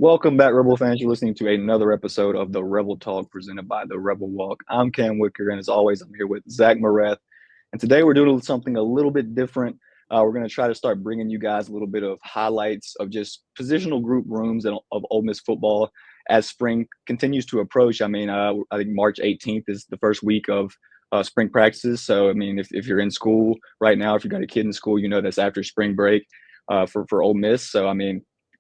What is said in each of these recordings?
Welcome back, Rebel fans. You're listening to another episode of the Rebel Talk presented by the Rebel Walk. I'm Cam Wicker, and as always, I'm here with Zach Moreth. And today we're doing something a little bit different. We're going to try to start bringing you guys a little bit of highlights of just positional group rooms of Ole Miss football as spring continues to approach. I think March 18th is the first week of spring practices. So, if you're in school right now, if you've got a kid in school, you know that's after spring break for Ole Miss. So,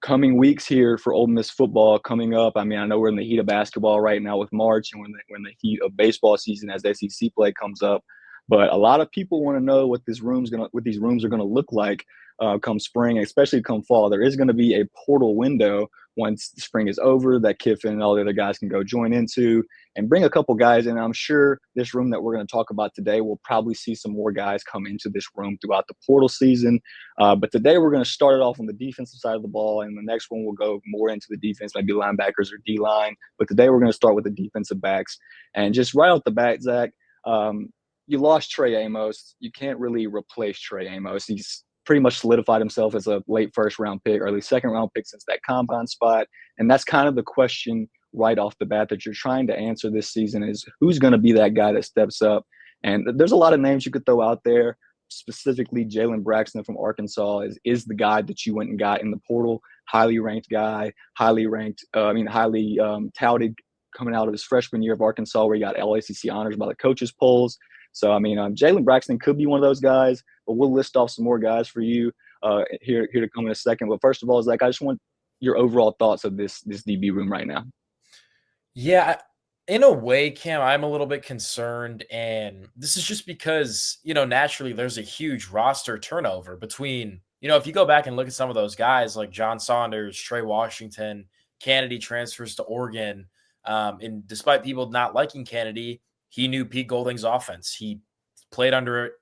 coming weeks here for Ole Miss football coming up. I know we're in the heat of basketball right now with March, and we're in the heat of baseball season as SEC play comes up. But a lot of people want to know what these rooms are gonna look like come spring, especially come fall. There is going to be a portal window once the spring is over that Kiffin and all the other guys can go join into and bring a couple guys in. I'm sure this room that we're going to talk about today will probably see some more guys come into this room throughout the portal season. But today we're going to start it off on the defensive side of the ball, and the next one will go more into the defense, maybe linebackers or D-line. But today we're going to start with the defensive backs. And just right off the bat, Zach, you lost Trey Amos. You can't really replace Trey Amos. He's pretty much solidified himself as a late first-round pick, early second-round pick since that combine spot. And that's kind of the question right off the bat that you're trying to answer this season is who's going to be that guy that steps up. And there's a lot of names you could throw out there. Specifically, Jalen Braxton from Arkansas is the guy that you went and got in the portal. Highly ranked guy, highly touted coming out of his freshman year of Arkansas where he got LACC honors by the coaches polls. So, Jalen Braxton could be one of those guys, but we'll list off some more guys for you here to come in a second. But first of all, Zach, I just want your overall thoughts of this DB room right now. Yeah, in a way, Cam, I'm a little bit concerned, and this is just because, naturally there's a huge roster turnover between, if you go back and look at some of those guys like John Saunders, Trey Washington, Kennedy transfers to Oregon, and despite people not liking Kennedy, he knew Pete Golding's offense. He played under it.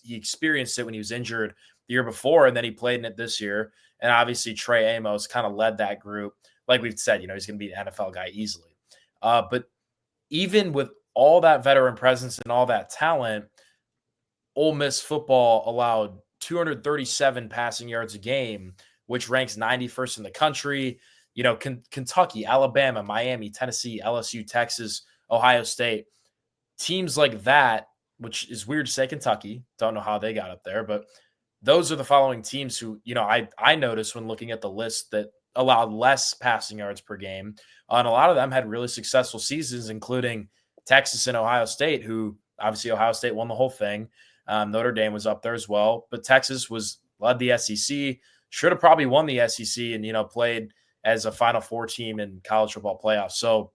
He experienced it when he was injured the year before, and then he played in it this year. And obviously, Trey Amos kind of led that group. Like we've said, he's going to be an NFL guy easily. But even with all that veteran presence and all that talent, Ole Miss football allowed 237 passing yards a game, which ranks 91st in the country. Kentucky, Alabama, Miami, Tennessee, LSU, Texas, Ohio State. Teams like that, which is weird to say Kentucky, don't know how they got up there, but those are the following teams who, I noticed when looking at the list that allowed less passing yards per game. And a lot of them had really successful seasons, including Texas and Ohio State, who obviously Ohio State won the whole thing. Notre Dame was up there as well, but Texas led the SEC, should have probably won the SEC and, played as a Final Four team in college football playoffs. So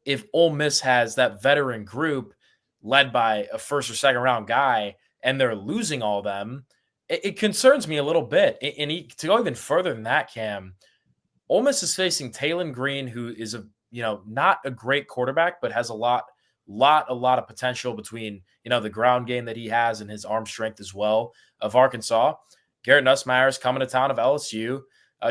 if Ole Miss has that veteran group led by a first or second round guy and they're losing all of them, it concerns me a little bit. And to go even further than that, Cam, Ole Miss is facing Taylon Green, who is not a great quarterback, but has a lot of potential between, the ground game that he has and his arm strength as well of Arkansas. Garrett Nussmeier is coming to town of LSU.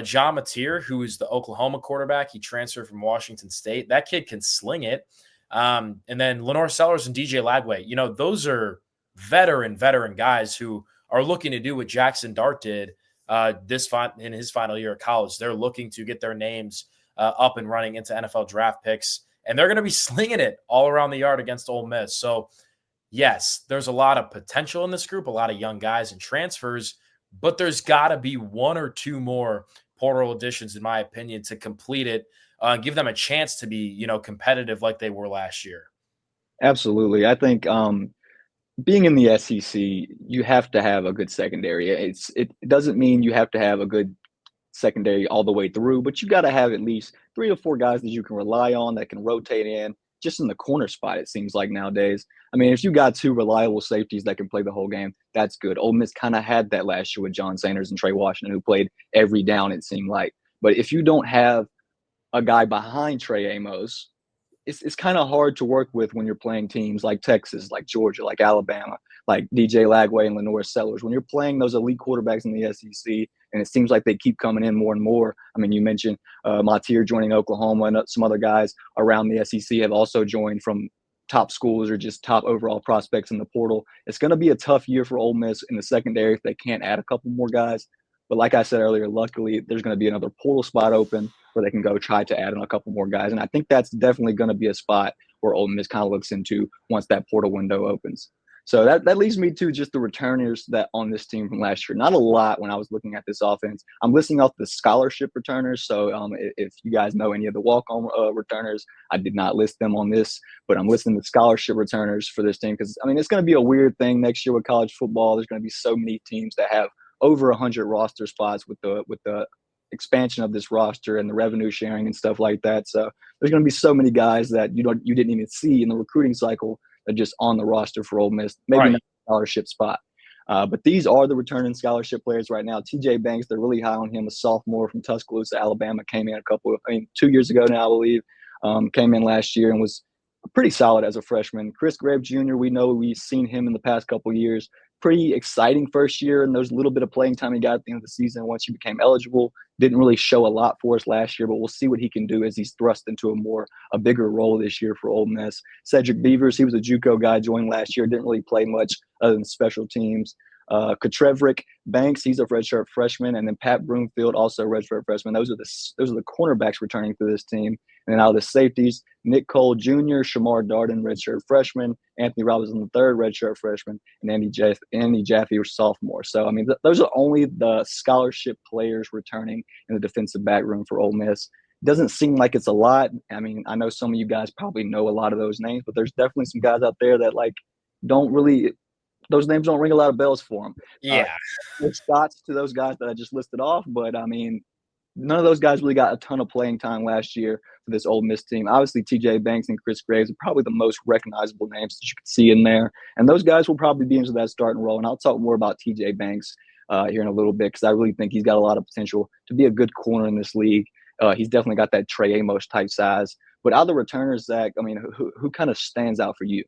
John Mateer, who is the Oklahoma quarterback, he transferred from Washington State. That kid can sling it. And then Lenore Sellers and DJ Lagway, those are veteran guys who are looking to do what Jackson Dart did in his final year of college. They're looking to get their names up and running into NFL draft picks, and they're going to be slinging it all around the yard against Ole Miss. So, yes, there's a lot of potential in this group, a lot of young guys and transfers, but there's got to be one or two more portal additions, in my opinion, to complete it, give them a chance to be, competitive like they were last year. Absolutely. I think being in the SEC, you have to have a good secondary. It doesn't mean you have to have a good secondary all the way through, but you got to have at least 3 to 4 guys that you can rely on that can rotate in just in the corner spot, it seems like nowadays. If you got 2 reliable safeties that can play the whole game, that's good. Ole Miss kind of had that last year with John Sanders and Trey Washington, who played every down, it seemed like. But if you don't have a guy behind Trey Amos, it's kind of hard to work with when you're playing teams like Texas, like Georgia, like Alabama, like DJ Lagway and Lenore Sellers. When you're playing those elite quarterbacks in the SEC, and it seems like they keep coming in more and more. You mentioned Mateer joining Oklahoma, and some other guys around the SEC have also joined from top schools or just top overall prospects in the portal. It's going to be a tough year for Ole Miss in the secondary if they can't add a couple more guys. But like I said earlier, luckily there's going to be another portal spot open where they can go try to add in a couple more guys. And I think that's definitely going to be a spot where Ole Miss kind of looks into once that portal window opens. So that leads me to just the returners that on this team from last year. Not a lot when I was looking at this offense. I'm listing off the scholarship returners. So if you guys know any of the walk-on returners, I did not list them on this, but I'm listing the scholarship returners for this team because, I mean, it's going to be a weird thing next year with college football. There's going to be so many teams that have over 100 roster spots with the expansion of this roster and the revenue sharing and stuff like that. So there's going to be so many guys that you didn't even see in the recruiting cycle that just on the roster for Ole Miss, maybe Right. not a scholarship spot. But these are the returning scholarship players right now. TJ Banks, they're really high on him, a sophomore from Tuscaloosa, Alabama, came in 2 years ago now, I believe, came in last year and was pretty solid as a freshman. Chris Graves Jr., we know we've seen him in the past couple of years. Pretty exciting first year, and there's a little bit of playing time he got at the end of the season once he became eligible. Didn't really show a lot for us last year, but we'll see what he can do as he's thrust into a bigger role this year for Ole Miss. Cedric Beavers, he was a JUCO guy, joined last year, didn't really play much other than special teams. Katrevrick Banks, he's a redshirt freshman, and then Pat Broomfield, also a redshirt freshman. Those are the cornerbacks returning for this team. And then out of the safeties, Nick Cole Jr., Shamar Darden, redshirt freshman, Anthony Robinson III, redshirt freshman, and Andy Jaffe, sophomore. So, I mean, those are only the scholarship players returning in the defensive back room for Ole Miss. Doesn't seem like it's a lot. I mean, I know some of you guys probably know a lot of those names, but there's definitely some guys out there that don't really – those names don't ring a lot of bells for them. Yeah. Shots to those guys that I just listed off, but I mean, none of those guys really got a ton of playing time last year for this Ole Miss team. Obviously, TJ Banks and Chris Graves are probably the most recognizable names that you can see in there, and those guys will probably be into that starting role. And I'll talk more about TJ Banks here in a little bit because I really think he's got a lot of potential to be a good corner in this league. He's definitely got that Trey Amos type size. But out of the returners, Zach, I mean, who kind of stands out for you?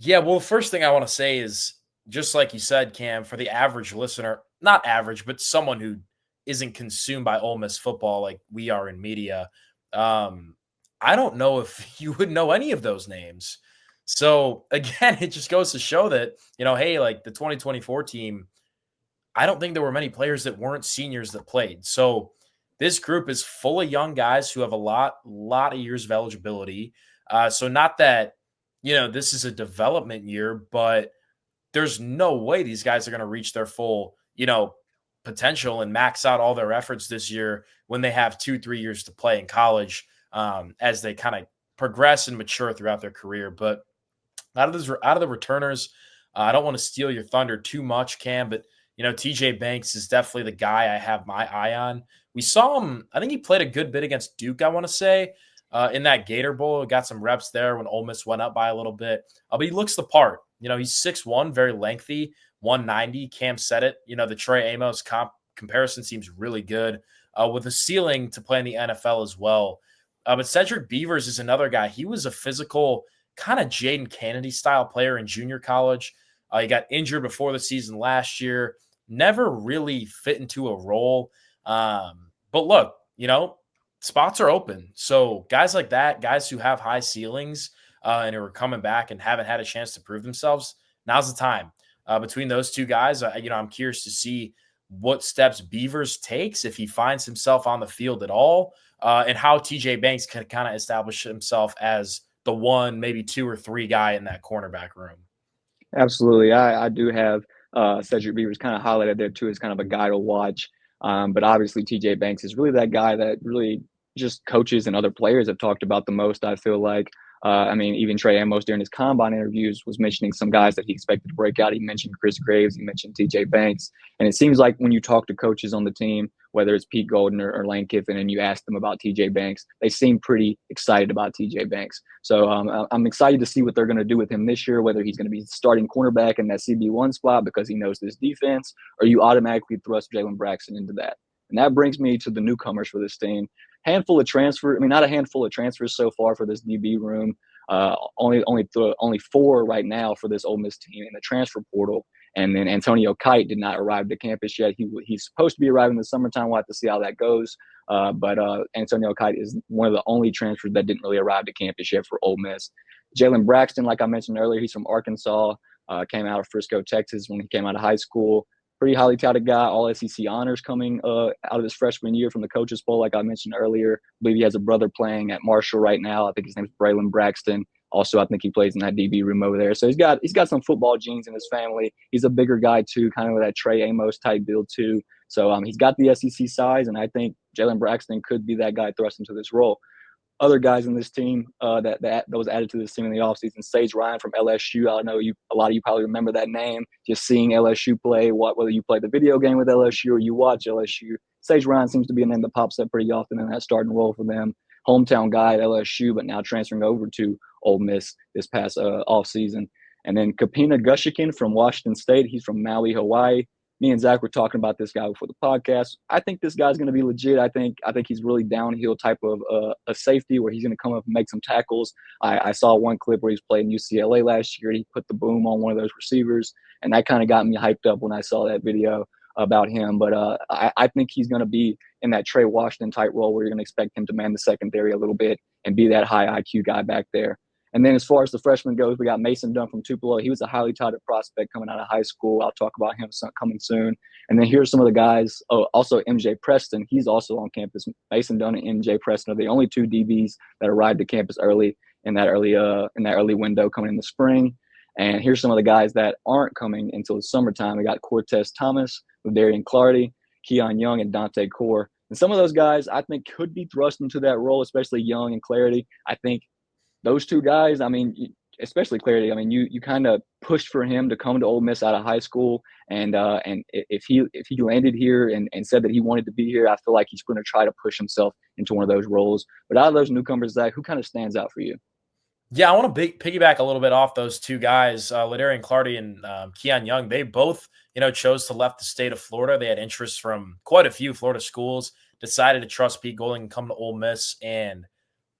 Yeah, well, the first thing I want to say is, just like you said, Cam, for the average listener, not average, but someone who isn't consumed by Ole Miss football like we are in media, I don't know if you would know any of those names. So again, it just goes to show that, hey, like the 2024 team, I don't think there were many players that weren't seniors that played. So this group is full of young guys who have a lot of years of eligibility. So not that, this is a development year, but there's no way these guys are going to reach their full, potential and max out all their efforts this year when they have 2-3 years to play in college, as they kind of progress and mature throughout their career. But out of the returners, I don't want to steal your thunder too much, Cam, but TJ Banks is definitely the guy I have my eye on. We saw him, I think he played a good bit against Duke, I want to say, in that Gator Bowl. Got some reps there when Ole Miss went up by a little bit. But he looks the part. He's 6'1", very lengthy, 190. Cam said it. The Trey Amos comparison seems really good, with a ceiling to play in the NFL as well. But Cedric Beavers is another guy. He was a physical, kind of Jaden Kennedy-style player in junior college. He got injured before the season last year. Never really fit into a role. But look, spots are open. So guys like that, guys who have high ceilings and who are coming back and haven't had a chance to prove themselves, now's the time. Between those two guys, I'm curious to see what steps Beavers takes if he finds himself on the field at all, and how TJ Banks can kind of establish himself as the one, maybe 2 or 3 guy in that cornerback room. Absolutely. I do have Cedric Beavers kind of highlighted there too as kind of a guy to watch. But obviously TJ Banks is really that guy that really just coaches and other players have talked about the most, I feel like. Even Trey Amos during his combine interviews was mentioning some guys that he expected to break out. He mentioned Chris Graves. He mentioned TJ Banks. And it seems like when you talk to coaches on the team, whether it's Pete Golden or Lane Kiffin, and you ask them about TJ Banks, they seem pretty excited about TJ Banks. So I'm excited to see what they're going to do with him this year, whether he's going to be starting cornerback in that CB1 spot because he knows this defense, or you automatically thrust Jalen Braxton into that. And that brings me to the newcomers for this team. Not a handful of transfers so far for this DB room. Only 4 right now for this Ole Miss team in the transfer portal. And then Antonio Kite did not arrive to campus yet. He's supposed to be arriving in the summertime. We'll have to see how that goes. But Antonio Kite is one of the only transfers that didn't really arrive to campus yet for Ole Miss. Jalen Braxton, like I mentioned earlier, he's from Arkansas, came out of Frisco, Texas when he came out of high school. pretty highly touted guy, all SEC honors coming out of his freshman year from the coaches poll, like I mentioned earlier. I believe he has a brother playing at Marshall right now. I think his name's Braylon Braxton. Also, I think he plays in that DB room over there. So he's got some football genes in his family. He's a bigger guy too, kind of with that Trey Amos type build too. So he's got the SEC size, and I think Jalen Braxton could be that guy thrust into this role. Other guys in this team that was added to this team in the offseason, Sage Ryan from LSU. I know a lot of you probably remember that name. Just seeing LSU play, whether you play the video game with LSU or you watch LSU, Sage Ryan seems to be a name that pops up pretty often in that starting role for them. Hometown guy at LSU, but now transferring over to Ole Miss this past offseason. And then Kapina Gushikin from Washington State. He's from Maui, Hawaii. Me and Zach were talking about this guy before the podcast. I think this guy's going to be legit. I think he's really downhill type of a safety where he's going to come up and make some tackles. I saw one clip where he's played in UCLA last year. He put the boom on one of those receivers, and that kind of got me hyped up when I saw that video about him. But I think he's going to be in that Trey Washington type role where you're going to expect him to man the secondary a little bit and be that high IQ guy back there. And then as far as the freshman goes, we got Mason Dunn from Tupelo. He was a highly touted prospect coming out of high school. I'll talk about him coming soon. And then here's some of the guys. Oh, also MJ Preston. He's also on campus. Mason Dunn and MJ Preston are the only two DBs that arrived at campus early in that early window coming in the spring. And here's some of the guys that aren't coming until the summertime. We got Cortez Thomas, Darian Clardy, Keon Young, and Dante Core. And some of those guys I think could be thrust into that role, especially Young and Clardy. I think those two guys, I mean, especially Clardy, I mean, you kind of pushed for him to come to Ole Miss out of high school. And if he landed here and said that he wanted to be here, I feel like he's going to try to push himself into one of those roles. But out of those newcomers, Zach, who kind of stands out for you? Yeah, I want to piggyback a little bit off those two guys, Ladarian Clardy and Keon Young. They both, chose to left the state of Florida. They had interest from quite a few Florida schools, decided to trust Pete Golding and come to Ole Miss. And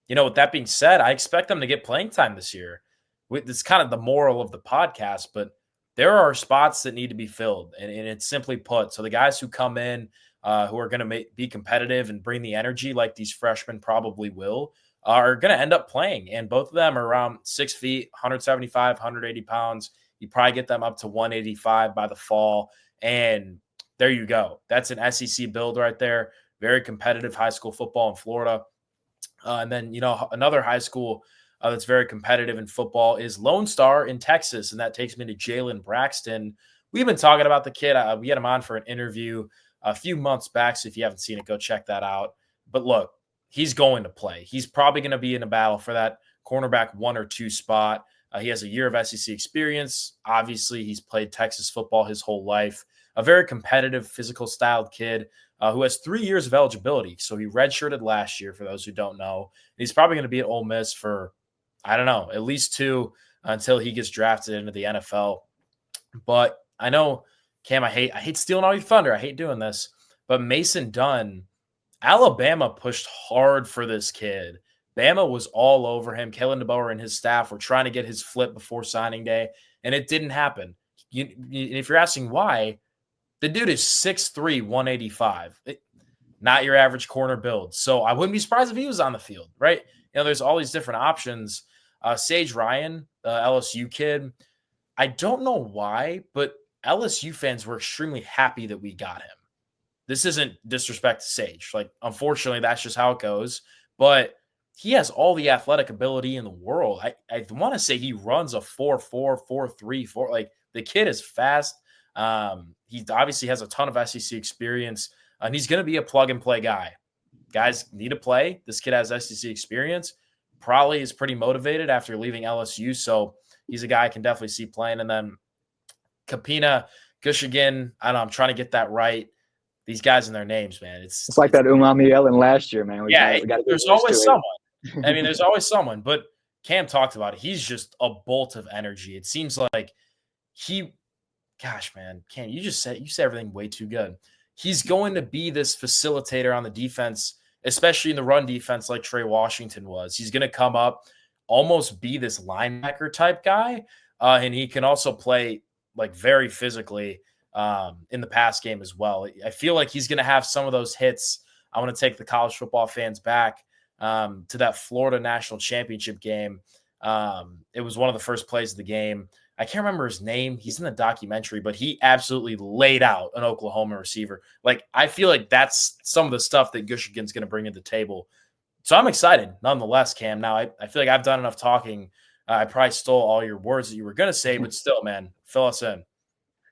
with that being said, I expect them to get playing time this year. It's kind of the moral of the podcast, but there are spots that need to be filled, and it's simply put. So the guys who come in who are going to be competitive and bring the energy like these freshmen probably will are going to end up playing. And both of them are around 6 feet, 175, 180 pounds. You probably get them up to 185 by the fall. And there you go. That's an SEC build right there. Very competitive high school football in Florida. And then, another high school that's very competitive in football is Lone Star in Texas. And that takes me to Jalen Braxton. We've been talking about the kid. We had him on for an interview a few months back. So if you haven't seen it, go check that out. But look, he's going to play. He's probably going to be in a battle for that cornerback 1 or 2 spot. He has a year of SEC experience. Obviously, he's played Texas football his whole life. A very competitive, physical-styled kid who has 3 years of eligibility. So he redshirted last year, for those who don't know. He's probably going to be at Ole Miss for, I don't know, at least 2 until he gets drafted into the NFL. But I know, Cam, I hate stealing all your thunder. I hate doing this. But Mason Dunn, Alabama pushed hard for this kid. Bama was all over him. Kalen DeBoer and his staff were trying to get his flip before signing day, and it didn't happen. If you're asking why, the dude is 6'3", 185. Not your average corner build. So I wouldn't be surprised if he was on the field, right? There's all these different options. Sage Ryan, LSU kid, I don't know why, but LSU fans were extremely happy that we got him. This isn't disrespect to Sage. Like, unfortunately, that's just how it goes. But he has all the athletic ability in the world. I want to say he runs a 4.4, 4.3, 4. Like, the kid is fast. He obviously has a ton of SEC experience, and he's going to be a plug-and-play guy. Guys need to play. This kid has SEC experience. Probably is pretty motivated after leaving LSU, so he's a guy I can definitely see playing. And then Kapina Gushigan, I don't know, I'm trying to get that right. These guys and their names, man. It's like that Umami Ellen last year, man. There's always someone. I mean, there's always someone. But Cam talked about it. He's just a bolt of energy. It seems like gosh, man, Cam, you say everything way too good. He's going to be this facilitator on the defense, especially in the run defense like Trey Washington was. He's going to come up, almost be this linebacker type guy, and he can also play like very physically in the pass game as well. I feel like he's going to have some of those hits. I want to take the college football fans back to that Florida national championship game. It was one of the first plays of the game. I can't remember his name. He's in the documentary, but he absolutely laid out an Oklahoma receiver. Like, I feel like that's some of the stuff that Michigan's going to bring to the table. So I'm excited nonetheless, Cam. Now, I feel like I've done enough talking. I probably stole all your words that you were going to say, but still, man, fill us in.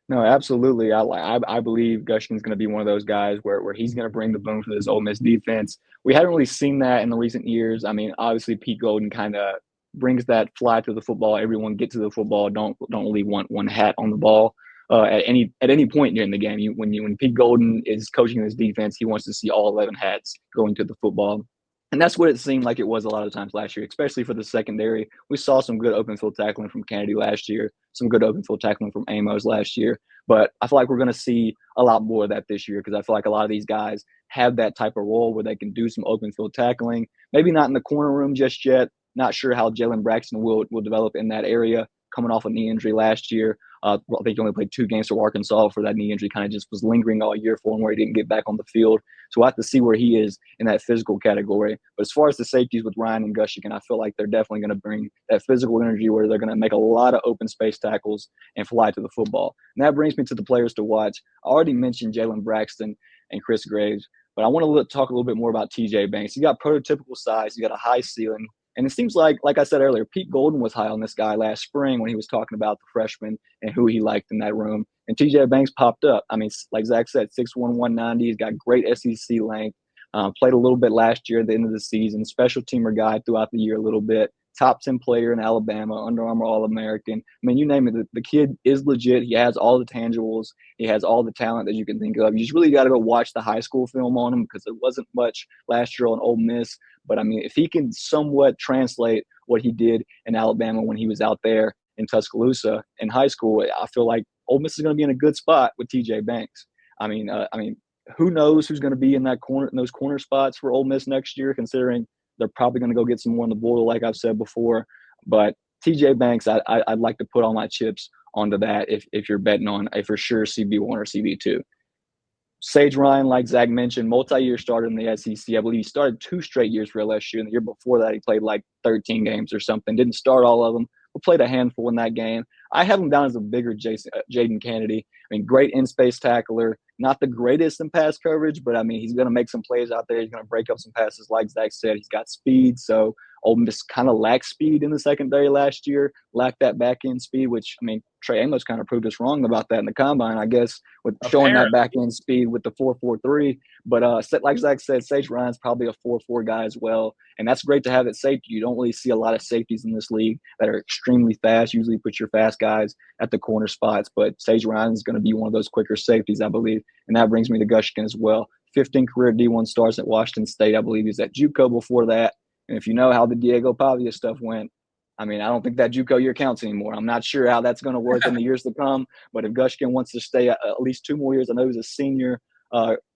No, absolutely. I believe Gushkin's going to be one of those guys where he's going to bring the boom for this Ole Miss defense. We haven't really seen that in the recent years. I mean, obviously Pete Golden kind of brings that fly to the football. Everyone get to the football. Don't really want one hat on the ball at any point during the game. When Pete Golden is coaching this defense, he wants to see all 11 hats going to the football. And that's what it seemed like it was a lot of times last year, especially for the secondary. We saw some good open field tackling from Kennedy last year, some good open field tackling from Amos last year. But I feel like we're going to see a lot more of that this year because I feel like a lot of these guys have that type of role where they can do some open field tackling. Maybe not in the corner room just yet. Not sure how Jalen Braxton will develop in that area coming off a knee injury last year. I think he only played 2 games for Arkansas for that knee injury, kind of just was lingering all year for him where he didn't get back on the field. So we'll have to see where he is in that physical category. But as far as the safeties with Ryan and Gushigan, I feel like they're definitely going to bring that physical energy where they're going to make a lot of open space tackles and fly to the football. And that brings me to the players to watch. I already mentioned Jalen Braxton and Chris Graves, but I want to talk a little bit more about TJ Banks. He got prototypical size. He got a high ceiling. And it seems like I said earlier, Pete Golden was high on this guy last spring when he was talking about the freshman and who he liked in that room. And TJ Banks popped up. I mean, like Zach said, 6'1", 190. He's got great SEC length. Played a little bit last year at the end of the season. Special teamer guy throughout the year a little bit. Top 10 player in Alabama, Under Armour All-American. I mean, you name it. The kid is legit. He has all the tangibles. He has all the talent that you can think of. You just really got to go watch the high school film on him because there wasn't much last year on Ole Miss. But, I mean, if he can somewhat translate what he did in Alabama when he was out there in Tuscaloosa in high school, I feel like Ole Miss is going to be in a good spot with TJ Banks. I mean, who knows who's going to be in those corner spots for Ole Miss next year, considering they're probably going to go get some more in the portal, like I've said before. But TJ Banks, I'd like to put all my chips onto that if you're betting on a for sure CB1 or CB2. Sage Ryan, like Zach mentioned, multi-year starter in the SEC. I believe he started 2 straight years for LSU, and the year before that he played like 13 games or something. Didn't start all of them, but played a handful in that game. I have him down as a bigger Jaden Kennedy. I mean, great in-space tackler. Not the greatest in pass coverage, but, I mean, he's going to make some plays out there. He's going to break up some passes, like Zach said. He's got speed, so Ole Miss kind of lacked speed in the secondary last year, lacked that back-end speed, which, I mean, Trey Amos kind of proved us wrong about that in the combine, I guess, with showing that back-end speed with the 4.43. But like Zach said, Sage Ryan's probably a 4.4 guy as well, and that's great to have at safety. You don't really see a lot of safeties in this league that are extremely fast. Usually put your fast guys at the corner spots, but Sage Ryan is going to be one of those quicker safeties, I believe, and that brings me to Gushkin as well. 15 career D1 stars at Washington State. I believe he's at JUCO before that. And if you know how the Diego Pavia stuff went, I mean, I don't think that JUCO year counts anymore. I'm not sure how that's going to work in the years to come. But if Gushkin wants to stay at least 2 more years, I know he's a senior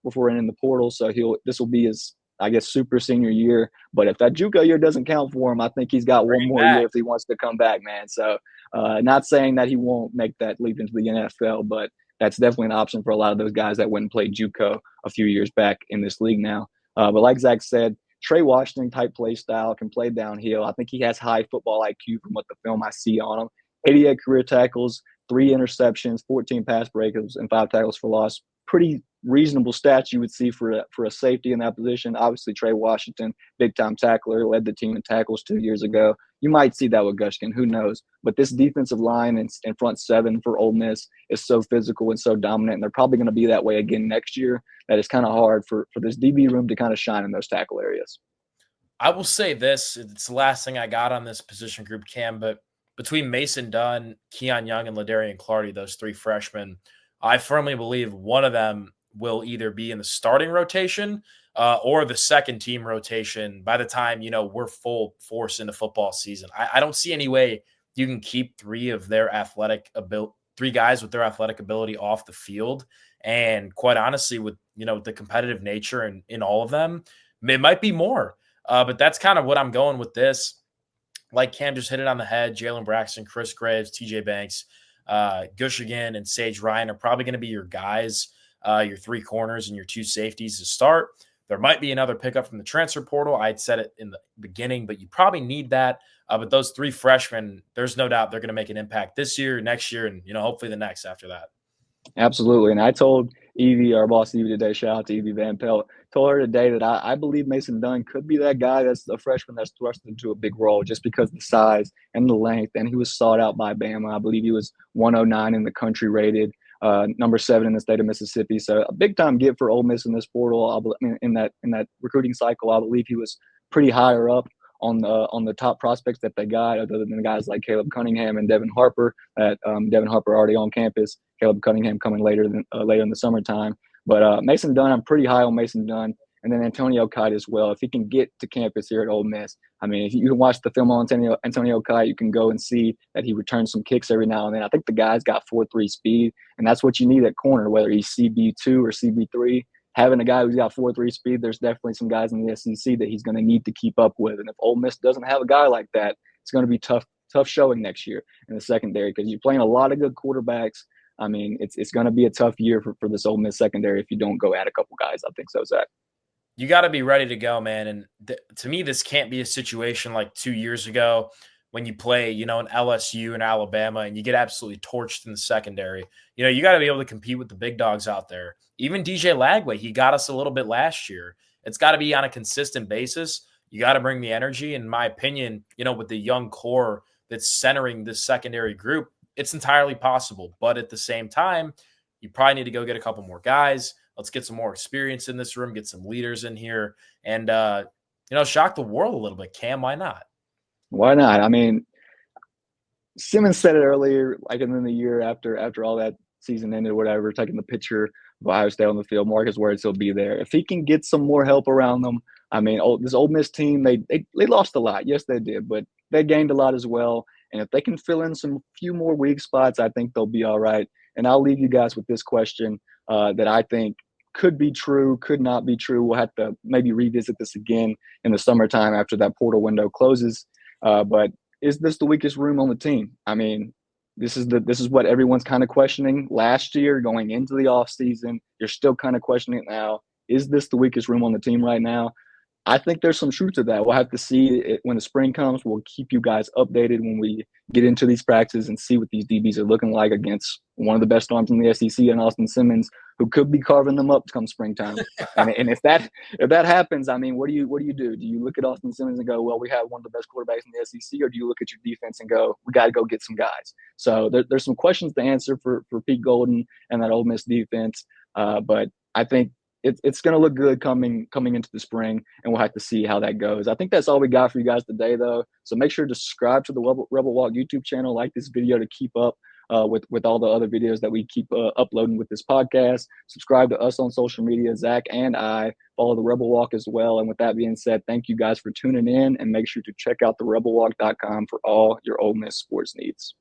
before entering the portal, so this will be his, I guess, super senior year. But if that JUCO year doesn't count for him, I think he's got one more year if he wants to come back, man. So not saying that he won't make that leap into the NFL, but that's definitely an option for a lot of those guys that went and played JUCO a few years back in this league now. But like Zach said, Trey Washington type play style, can play downhill. I think he has high football IQ from what the film I see on him. 88 career tackles, 3 interceptions, 14 pass breakups, and 5 tackles for loss. Pretty reasonable stats you would see for a safety in that position. Obviously, Trey Washington, big-time tackler, led the team in tackles 2 years ago. You might see that with Gushkin. Who knows? But this defensive line and front 7 for Ole Miss is so physical and so dominant, and they're probably going to be that way again next year, that it's kind of hard for this DB room to kind of shine in those tackle areas. I will say this. It's the last thing I got on this position group, Cam, but between Mason Dunn, Keon Young, and LaDarian Clardy, those 3 freshmen, I firmly believe one of them will either be in the starting rotation or the second team rotation by the time, we're full force into football season. I don't see any way you can keep 3 guys with their athletic ability off the field. And quite honestly, with, the competitive nature in all of them, it might be more. But that's kind of what I'm going with this. Like Cam just hit it on the head. Jalen Braxton, Chris Graves, TJ Banks, Gushigan, and Sage Ryan are probably going to be your guys, your 3 corners and your 2 safeties to start. There might be another pickup from the transfer portal. I had said it in the beginning, but you probably need that. But those three freshmen, there's no doubt they're going to make an impact this year, next year, and hopefully the next after that. Absolutely. And I told Evie, our boss Evie today, shout out to Evie Van Pelt, told her today that I believe Mason Dunn could be that guy that's a freshman that's thrust into a big role just because of the size and the length. And he was sought out by Bama. I believe he was 109 in the country rated, number 7 in the state of Mississippi. So a big time get for Ole Miss in this portal. In that recruiting cycle, I believe he was pretty higher up on the top prospects that they got, other than the guys like Caleb Cunningham and Devin Harper. That Devin Harper already on campus. Caleb Cunningham coming later in the summertime. But Mason Dunn, I'm pretty high on Mason Dunn, and then Antonio Kite as well. If he can get to campus here at Ole Miss, I mean, if you can watch the film on Antonio Kite, you can go and see that he returns some kicks every now and then. I think the guy's got 4.3 speed, and that's what you need at corner, whether he's CB2 or CB3. Having a guy who's got 4.3 speed, there's definitely some guys in the SEC that he's going to need to keep up with. And if Ole Miss doesn't have a guy like that, it's going to be tough showing next year in the secondary because you're playing a lot of good quarterbacks. I mean, it's going to be a tough year for this Ole Miss secondary if you don't go add a couple guys. I think so, Zach. You got to be ready to go, man. And to me, this can't be a situation like 2 years ago when you play, an LSU and Alabama and you get absolutely torched in the secondary. You got to be able to compete with the big dogs out there. Even DJ Lagway, he got us a little bit last year. It's got to be on a consistent basis. You got to bring the energy. In my opinion, with the young core that's centering this secondary group, it's entirely possible. But at the same time, you probably need to go get a couple more guys. Let's get some more experience in this room, get some leaders in here, and, shock the world a little bit. Cam, why not? Why not? I mean, Simmons said it earlier, like in the year after all that season ended or whatever, taking the picture of Ohio State on the field. Mark his words, he'll be there. If he can get some more help around them, I mean, this Ole Miss team, they lost a lot. Yes, they did, but they gained a lot as well. And if they can fill in some few more weak spots, I think they'll be all right. And I'll leave you guys with this question that I think could be true, could not be true. We'll have to maybe revisit this again in the summertime after that portal window closes. But is this the weakest room on the team? I mean, this is what everyone's kind of questioning last year going into the offseason. You're still kind of questioning it now. Is this the weakest room on the team right now? I think there's some truth to that. We'll have to see it when the spring comes. We'll keep you guys updated when we get into these practices and see what these DBs are looking like against one of the best arms in the SEC and Austin Simmons, who could be carving them up come springtime. and if that happens, I mean, what do you do? Do you look at Austin Simmons and go, well, we have one of the best quarterbacks in the SEC, or do you look at your defense and go, we got to go get some guys? So there's some questions to answer for Pete Golden and that Ole Miss defense. But I think it's going to look good coming into the spring, and we'll have to see how that goes. I think that's all we got for you guys today, though. So make sure to subscribe to the Rebel Walk YouTube channel, like this video to keep up with all the other videos that we keep uploading with this podcast. Subscribe to us on social media, Zach and I. Follow the Rebel Walk as well. And with that being said, thank you guys for tuning in, and make sure to check out the rebelwalk.com for all your Ole Miss sports needs.